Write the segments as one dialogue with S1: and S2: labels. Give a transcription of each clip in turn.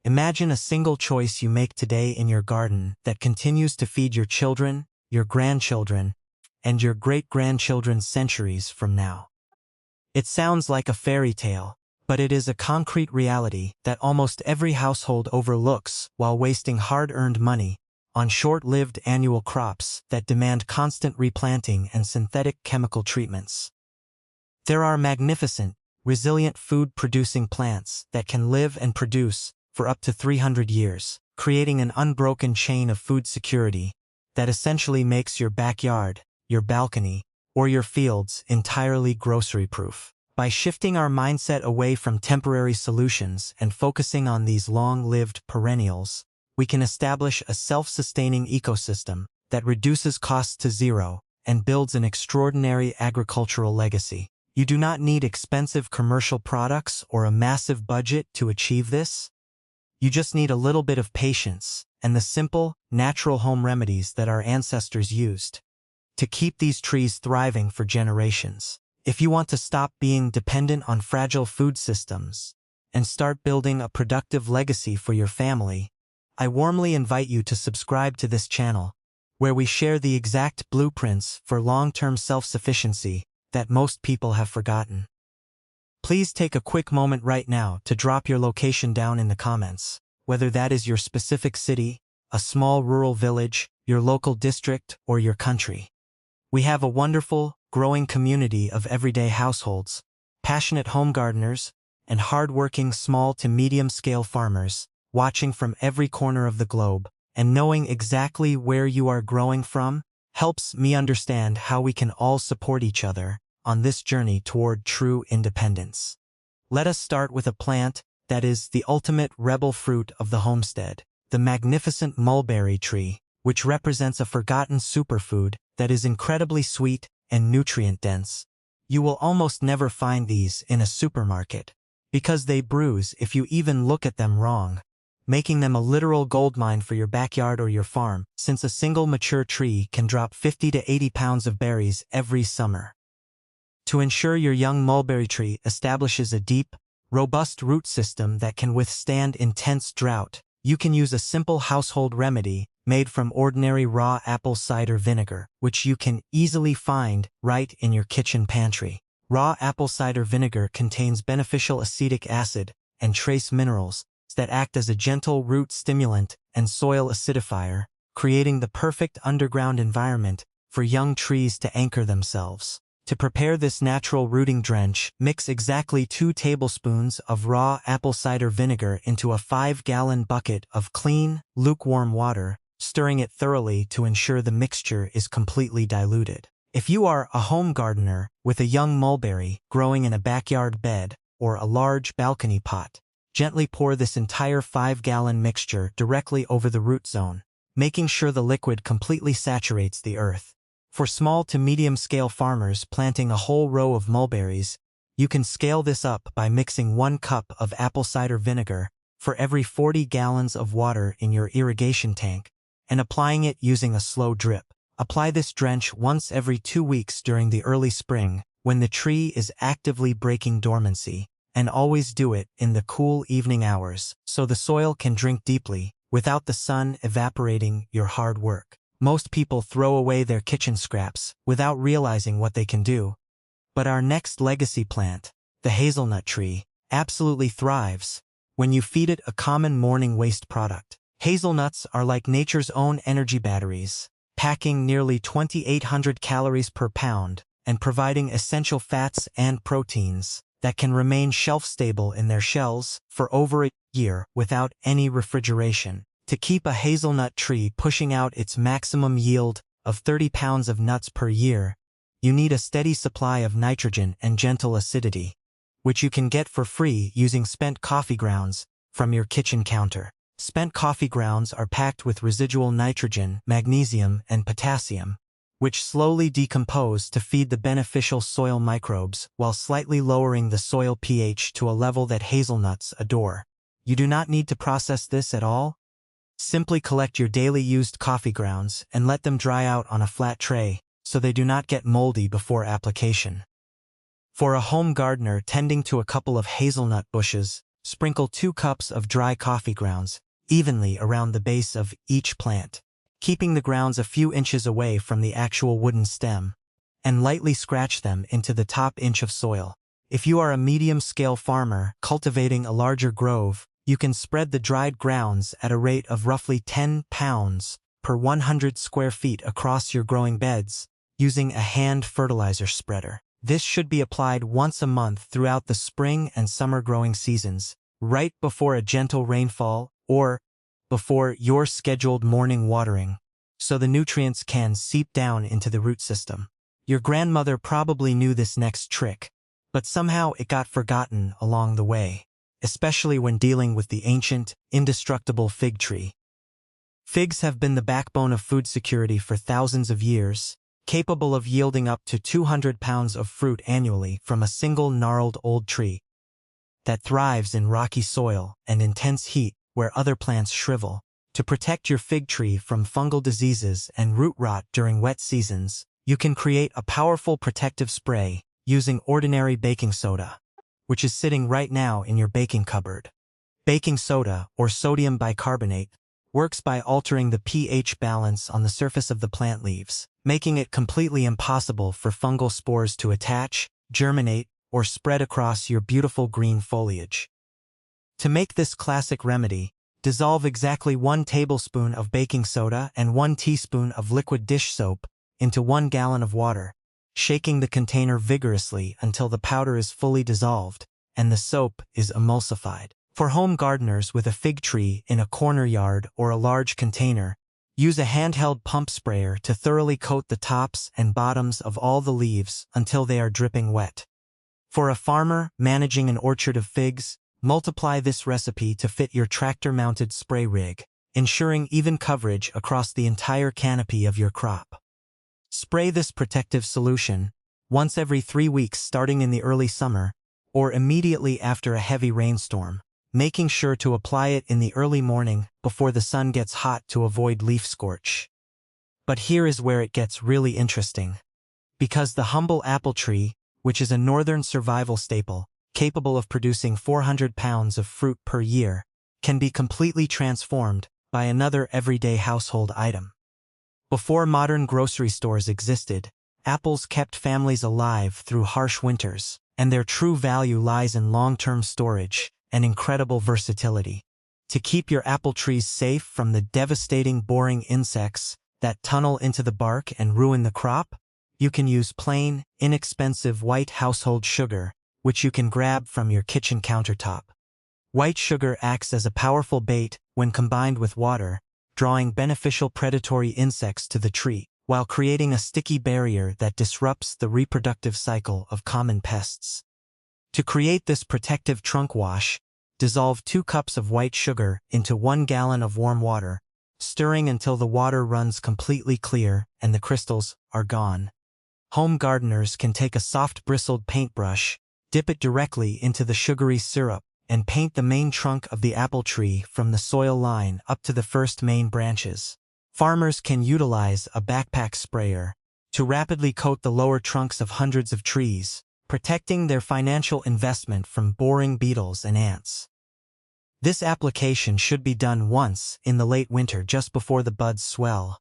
S1: Imagine a single choice you make today in your garden that continues to feed your children, your grandchildren, and your great-grandchildren centuries from now. It sounds like a fairy tale, but it is a concrete reality that almost every household overlooks while wasting hard-earned money on short-lived annual crops that demand constant replanting and synthetic chemical treatments. There are magnificent, resilient food-producing plants that can live and produce for up to 300 years, creating an unbroken chain of food security that essentially makes your backyard, your balcony, or your fields entirely grocery-proof. By shifting our mindset away from temporary solutions and focusing on these long-lived perennials, we can establish a self-sustaining ecosystem that reduces costs to zero and builds an extraordinary agricultural legacy. You do not need expensive commercial products or a massive budget to achieve this. You just need a little bit of patience and the simple, natural home remedies that our ancestors used to keep these trees thriving for generations. If you want to stop being dependent on fragile food systems and start building a productive legacy for your family, I warmly invite you to subscribe to this channel, where we share the exact blueprints for long-term self-sufficiency that most people have forgotten. Please take a quick moment right now to drop your location down in the comments, whether that is your specific city, a small rural village, your local district, or your country. We have a wonderful, growing community of everyday households, passionate home gardeners, and hard-working small to medium-scale farmers, watching from every corner of the globe, and knowing exactly where you are growing from helps me understand how we can all support each other on this journey toward true independence. Let us start with a plant that is the ultimate rebel fruit of the homestead, the magnificent mulberry tree, which represents a forgotten superfood that is incredibly sweet and nutrient-dense. You will almost never find these in a supermarket, because they bruise if you even look at them wrong, making them a literal goldmine for your backyard or your farm, since a single mature tree can drop 50 to 80 pounds of berries every summer. To ensure your young mulberry tree establishes a deep, robust root system that can withstand intense drought, you can use a simple household remedy made from ordinary raw apple cider vinegar, which you can easily find right in your kitchen pantry. Raw apple cider vinegar contains beneficial acetic acid and trace minerals that act as a gentle root stimulant and soil acidifier, creating the perfect underground environment for young trees to anchor themselves. To prepare this natural rooting drench, mix exactly 2 tablespoons of raw apple cider vinegar into a 5-gallon bucket of clean, lukewarm water, stirring it thoroughly to ensure the mixture is completely diluted. If you are a home gardener with a young mulberry growing in a backyard bed or a large balcony pot, gently pour this entire 5-gallon mixture directly over the root zone, making sure the liquid completely saturates the earth. For small to medium-scale farmers planting a whole row of mulberries, you can scale this up by mixing 1 cup of apple cider vinegar for every 40 gallons of water in your irrigation tank, and applying it using a slow drip. Apply this drench once every 2 weeks during the early spring, when the tree is actively breaking dormancy, and always do it in the cool evening hours so the soil can drink deeply without the sun evaporating your hard work. Most people throw away their kitchen scraps without realizing what they can do. But our next legacy plant, the hazelnut tree, absolutely thrives when you feed it a common morning waste product. Hazelnuts are like nature's own energy batteries, packing nearly 2,800 calories per pound and providing essential fats and proteins that can remain shelf-stable in their shells for over a year without any refrigeration. To keep a hazelnut tree pushing out its maximum yield of 30 pounds of nuts per year, you need a steady supply of nitrogen and gentle acidity, which you can get for free using spent coffee grounds from your kitchen counter. Spent coffee grounds are packed with residual nitrogen, magnesium, and potassium, which slowly decompose to feed the beneficial soil microbes while slightly lowering the soil pH to a level that hazelnuts adore. You do not need to process this at all. Simply collect your daily used coffee grounds and let them dry out on a flat tray so they do not get moldy before application. For a home gardener tending to a couple of hazelnut bushes, Sprinkle 2 cups of dry coffee grounds evenly around the base of each plant, keeping the grounds a few inches away from the actual wooden stem, and lightly scratch them into the top inch of soil. If you are a medium-scale farmer cultivating a larger grove, you can spread the dried grounds at a rate of roughly 10 pounds per 100 square feet across your growing beds using a hand fertilizer spreader. This should be applied once a month throughout the spring and summer growing seasons, right before a gentle rainfall or before your scheduled morning watering, so the nutrients can seep down into the root system. Your grandmother probably knew this next trick, but somehow it got forgotten along the way, especially when dealing with the ancient, indestructible fig tree. Figs have been the backbone of food security for thousands of years, capable of yielding up to 200 pounds of fruit annually from a single gnarled old tree that thrives in rocky soil and intense heat where other plants shrivel. To protect your fig tree from fungal diseases and root rot during wet seasons, you can create a powerful protective spray using ordinary baking soda, which is sitting right now in your baking cupboard. Baking soda, or sodium bicarbonate, works by altering the pH balance on the surface of the plant leaves, making it completely impossible for fungal spores to attach, germinate, or spread across your beautiful green foliage. To make this classic remedy, dissolve exactly 1 tablespoon of baking soda and 1 teaspoon of liquid dish soap into 1 gallon of water, shaking the container vigorously until the powder is fully dissolved and the soap is emulsified. For home gardeners with a fig tree in a corner yard or a large container, use a handheld pump sprayer to thoroughly coat the tops and bottoms of all the leaves until they are dripping wet. For a farmer managing an orchard of figs, multiply this recipe to fit your tractor-mounted spray rig, ensuring even coverage across the entire canopy of your crop. Spray this protective solution once every 3 weeks starting in the early summer or immediately after a heavy rainstorm, making sure to apply it in the early morning before the sun gets hot to avoid leaf scorch. But here is where it gets really interesting. Because the humble apple tree, which is a northern survival staple, capable of producing 400 pounds of fruit per year, can be completely transformed by another everyday household item. Before modern grocery stores existed, apples kept families alive through harsh winters, and their true value lies in long-term storage and incredible versatility. To keep your apple trees safe from the devastating boring insects that tunnel into the bark and ruin the crop, you can use plain, inexpensive white household sugar, which you can grab from your kitchen countertop. White sugar acts as a powerful bait when combined with water, drawing beneficial predatory insects to the tree, while creating a sticky barrier that disrupts the reproductive cycle of common pests. To create this protective trunk wash, dissolve 2 cups of white sugar into 1 gallon of warm water, stirring until the water runs completely clear and the crystals are gone. Home gardeners can take a soft bristled paintbrush, dip it directly into the sugary syrup, and paint the main trunk of the apple tree from the soil line up to the first main branches. Farmers can utilize a backpack sprayer to rapidly coat the lower trunks of hundreds of trees, protecting their financial investment from boring beetles and ants. This application should be done once in the late winter just before the buds swell,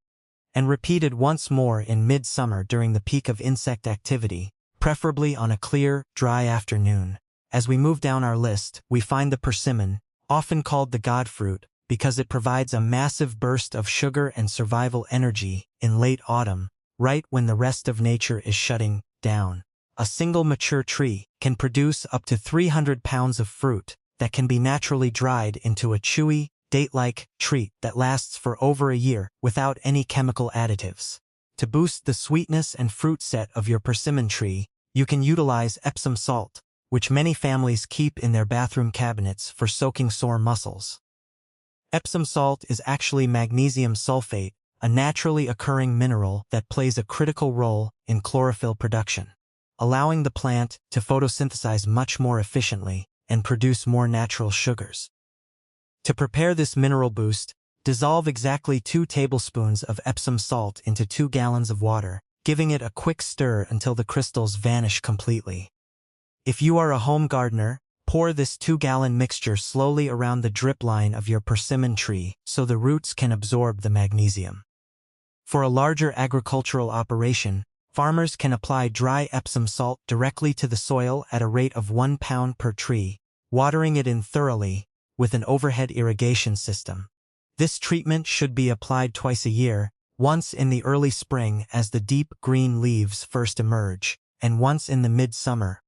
S1: and repeated once more in midsummer during the peak of insect activity, preferably on a clear, dry afternoon. As we move down our list, we find the persimmon, often called the godfruit, because it provides a massive burst of sugar and survival energy in late autumn, right when the rest of nature is shutting down. A single mature tree can produce up to 300 pounds of fruit that can be naturally dried into a chewy, date-like treat that lasts for over a year without any chemical additives. To boost the sweetness and fruit set of your persimmon tree, you can utilize Epsom salt, which many families keep in their bathroom cabinets for soaking sore muscles. Epsom salt is actually magnesium sulfate, a naturally occurring mineral that plays a critical role in chlorophyll production, allowing the plant to photosynthesize much more efficiently and produce more natural sugars. To prepare this mineral boost, dissolve exactly 2 tablespoons of Epsom salt into 2 gallons of water, giving it a quick stir until the crystals vanish completely. If you are a home gardener, pour Pour this 2-gallon mixture slowly around the drip line of your persimmon tree so the roots can absorb the magnesium. For a larger agricultural operation, farmers can apply dry Epsom salt directly to the soil at a rate of 1 pound per tree, watering it in thoroughly with an overhead irrigation system. This treatment should be applied twice a year, once in the early spring as the deep green leaves first emerge, and once in the midsummer,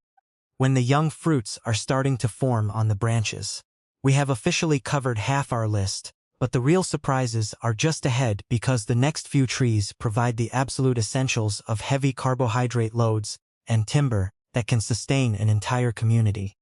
S1: when the young fruits are starting to form on the branches. We have officially covered half our list, but the real surprises are just ahead because the next few trees provide the absolute essentials of heavy carbohydrate loads and timber that can sustain an entire community.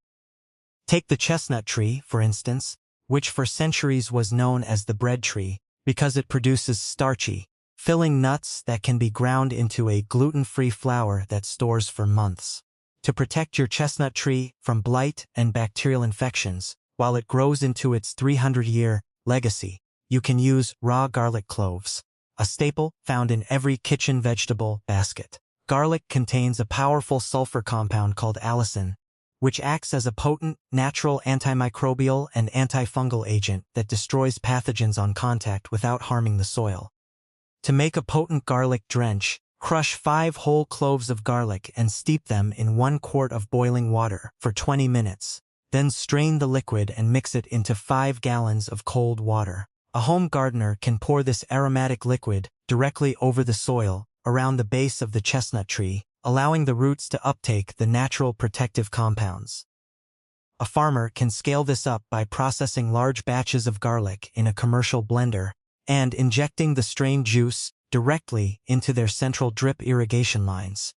S1: Take the chestnut tree, for instance, which for centuries was known as the bread tree because it produces starchy, filling nuts that can be ground into a gluten-free flour that stores for months. To protect your chestnut tree from blight and bacterial infections while it grows into its 300-year legacy, you can use raw garlic cloves, a staple found in every kitchen vegetable basket. Garlic contains a powerful sulfur compound called allicin, which acts as a potent, natural antimicrobial and antifungal agent that destroys pathogens on contact without harming the soil. To make a potent garlic drench, crush 5 whole cloves of garlic and steep them in 1 quart of boiling water for 20 minutes. Then strain the liquid and mix it into 5 gallons of cold water. A home gardener can pour this aromatic liquid directly over the soil around the base of the chestnut tree, allowing the roots to uptake the natural protective compounds. A farmer can scale this up by processing large batches of garlic in a commercial blender and injecting the strained juice directly into their central drip irrigation lines.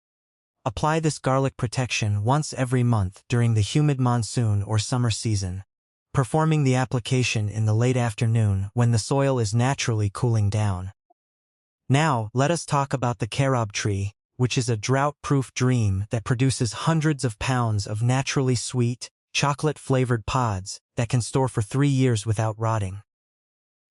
S1: Apply this garlic protection once every month during the humid monsoon or summer season, performing the application in the late afternoon when the soil is naturally cooling down. Now, let us talk about the carob tree, which is a drought-proof dream that produces hundreds of pounds of naturally sweet, chocolate-flavored pods that can store for 3 years without rotting.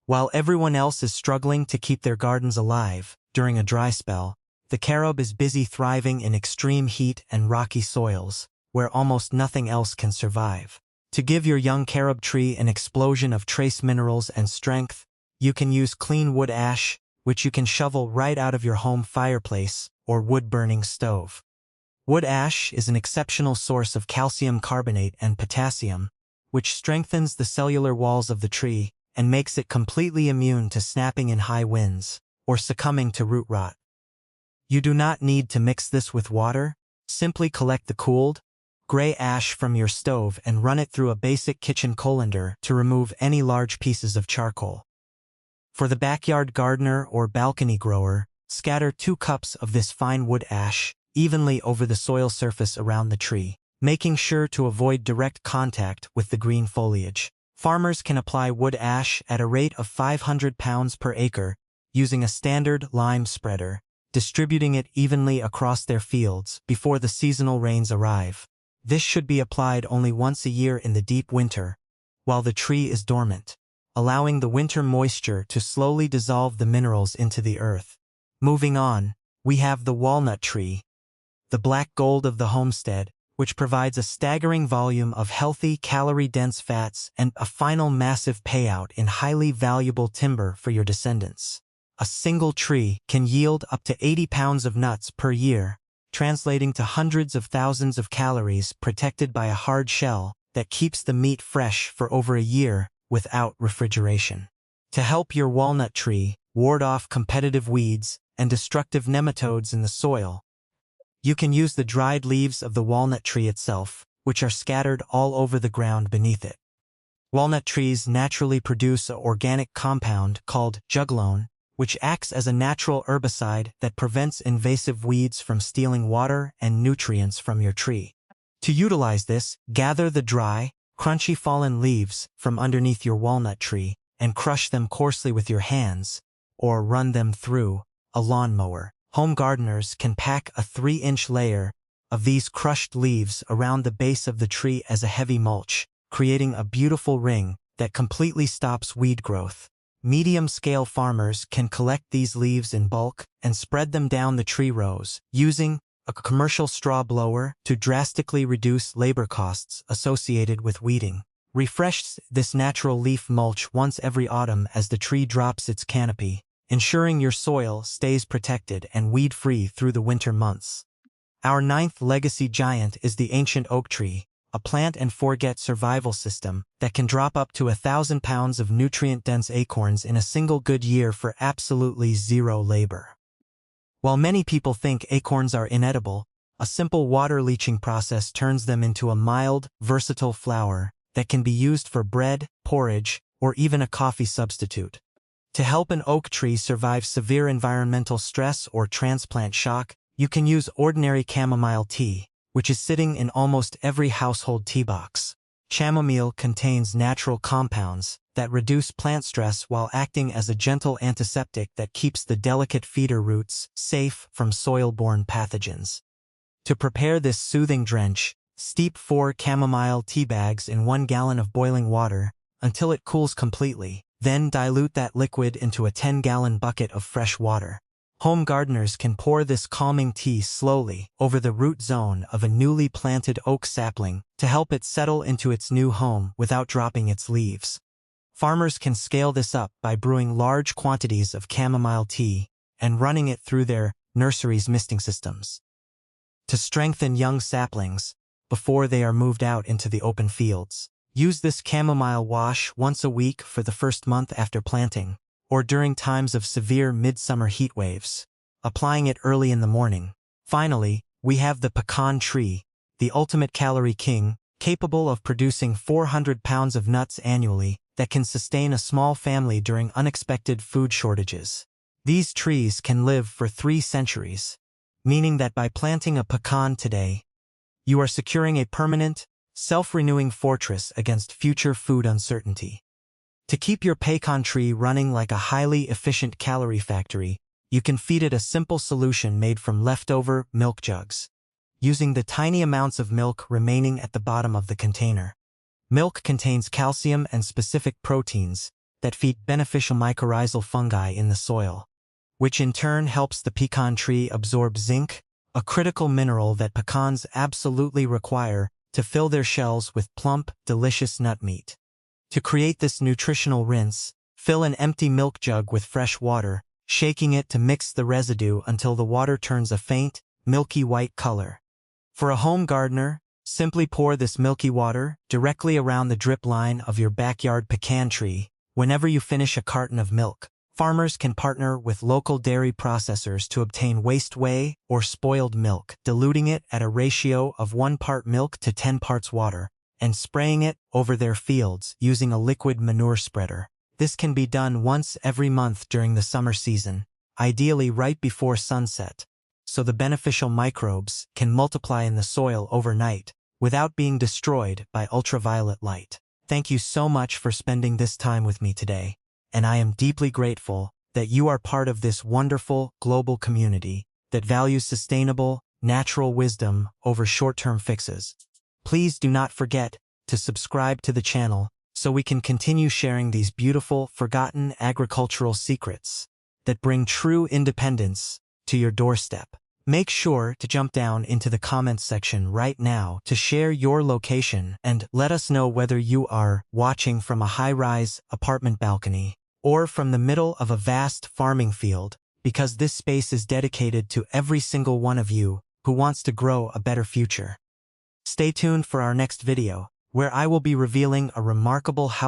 S1: While everyone else is struggling to keep their gardens alive during a dry spell, the carob is busy thriving in extreme heat and rocky soils, where almost nothing else can survive. To give your young carob tree an explosion of trace minerals and strength, you can use clean wood ash, which you can shovel right out of your home fireplace or wood-burning stove. Wood ash is an exceptional source of calcium carbonate and potassium, which strengthens the cellular walls of the tree and makes it completely immune to snapping in high winds or succumbing to root rot. You do not need to mix this with water. Simply collect the cooled, gray ash from your stove and run it through a basic kitchen colander to remove any large pieces of charcoal. For the backyard gardener or balcony grower, scatter 2 cups of this fine wood ash evenly over the soil surface around the tree, making sure to avoid direct contact with the green foliage. Farmers can apply wood ash at a rate of 500 pounds per acre using a standard lime spreader, distributing it evenly across their fields before the seasonal rains arrive. This should be applied only once a year in the deep winter, while the tree is dormant, allowing the winter moisture to slowly dissolve the minerals into the earth. Moving on, we have the walnut tree, the black gold of the homestead, which provides a staggering volume of healthy, calorie-dense fats and a final massive payout in highly valuable timber for your descendants. A single tree can yield up to 80 pounds of nuts per year, translating to hundreds of thousands of calories protected by a hard shell that keeps the meat fresh for over a year without refrigeration. To help your walnut tree ward off competitive weeds and destructive nematodes in the soil, you can use the dried leaves of the walnut tree itself, which are scattered all over the ground beneath it. Walnut trees naturally produce an organic compound called juglone, which acts as a natural herbicide that prevents invasive weeds from stealing water and nutrients from your tree. To utilize this, gather the dry, crunchy fallen leaves from underneath your walnut tree and crush them coarsely with your hands, or run them through a lawnmower. Home gardeners can pack a 3-inch layer of these crushed leaves around the base of the tree as a heavy mulch, creating a beautiful ring that completely stops weed growth. Medium-scale farmers can collect these leaves in bulk and spread them down the tree rows, using a commercial straw blower to drastically reduce labor costs associated with weeding. Refresh this natural leaf mulch once every autumn as the tree drops its canopy, ensuring your soil stays protected and weed-free through the winter months. Our ninth legacy giant is the ancient oak tree, a plant-and-forget survival system that can drop up to 1,000 pounds of nutrient-dense acorns in a single good year for absolutely zero labor. While many people think acorns are inedible, a simple water-leaching process turns them into a mild, versatile flour that can be used for bread, porridge, or even a coffee substitute. To help an oak tree survive severe environmental stress or transplant shock, you can use ordinary chamomile tea, which is sitting in almost every household tea box. Chamomile contains natural compounds that reduce plant stress while acting as a gentle antiseptic that keeps the delicate feeder roots safe from soil-borne pathogens. To prepare this soothing drench, steep 4 chamomile tea bags in 1 gallon of boiling water until it cools completely, then dilute that liquid into a 10-gallon bucket of fresh water. Home gardeners can pour this calming tea slowly over the root zone of a newly planted oak sapling to help it settle into its new home without dropping its leaves. Farmers can scale this up by brewing large quantities of chamomile tea and running it through their nursery's misting systems. To strengthen young saplings before they are moved out into the open fields, use this chamomile wash once a week for the first month after planting, or during times of severe midsummer heat waves, applying it early in the morning. Finally, we have the pecan tree, the ultimate calorie king, capable of producing 400 pounds of nuts annually that can sustain a small family during unexpected food shortages. These trees can live for 3 centuries, meaning that by planting a pecan today, you are securing a permanent, self-renewing fortress against future food uncertainty. To keep your pecan tree running like a highly efficient calorie factory, you can feed it a simple solution made from leftover milk jugs, using the tiny amounts of milk remaining at the bottom of the container. Milk contains calcium and specific proteins that feed beneficial mycorrhizal fungi in the soil, which in turn helps the pecan tree absorb zinc, a critical mineral that pecans absolutely require to fill their shells with plump, delicious nut meat. To create this nutritional rinse, fill an empty milk jug with fresh water, shaking it to mix the residue until the water turns a faint, milky white color. For a home gardener, simply pour this milky water directly around the drip line of your backyard pecan tree whenever you finish a carton of milk. Farmers can partner with local dairy processors to obtain waste whey or spoiled milk, diluting it at a ratio of 1 part milk to 10 parts water, and spraying it over their fields using a liquid manure spreader. This can be done once every month during the summer season, ideally right before sunset, so the beneficial microbes can multiply in the soil overnight without being destroyed by ultraviolet light. Thank you so much for spending this time with me today, and I am deeply grateful that you are part of this wonderful global community that values sustainable, natural wisdom over short-term fixes. Please do not forget to subscribe to the channel so we can continue sharing these beautiful, forgotten agricultural secrets that bring true independence to your doorstep. Make sure to jump down into the comments section right now to share your location and let us know whether you are watching from a high-rise apartment balcony or from the middle of a vast farming field, because this space is dedicated to every single one of you who wants to grow a better future. Stay tuned for our next video, where I will be revealing a remarkable house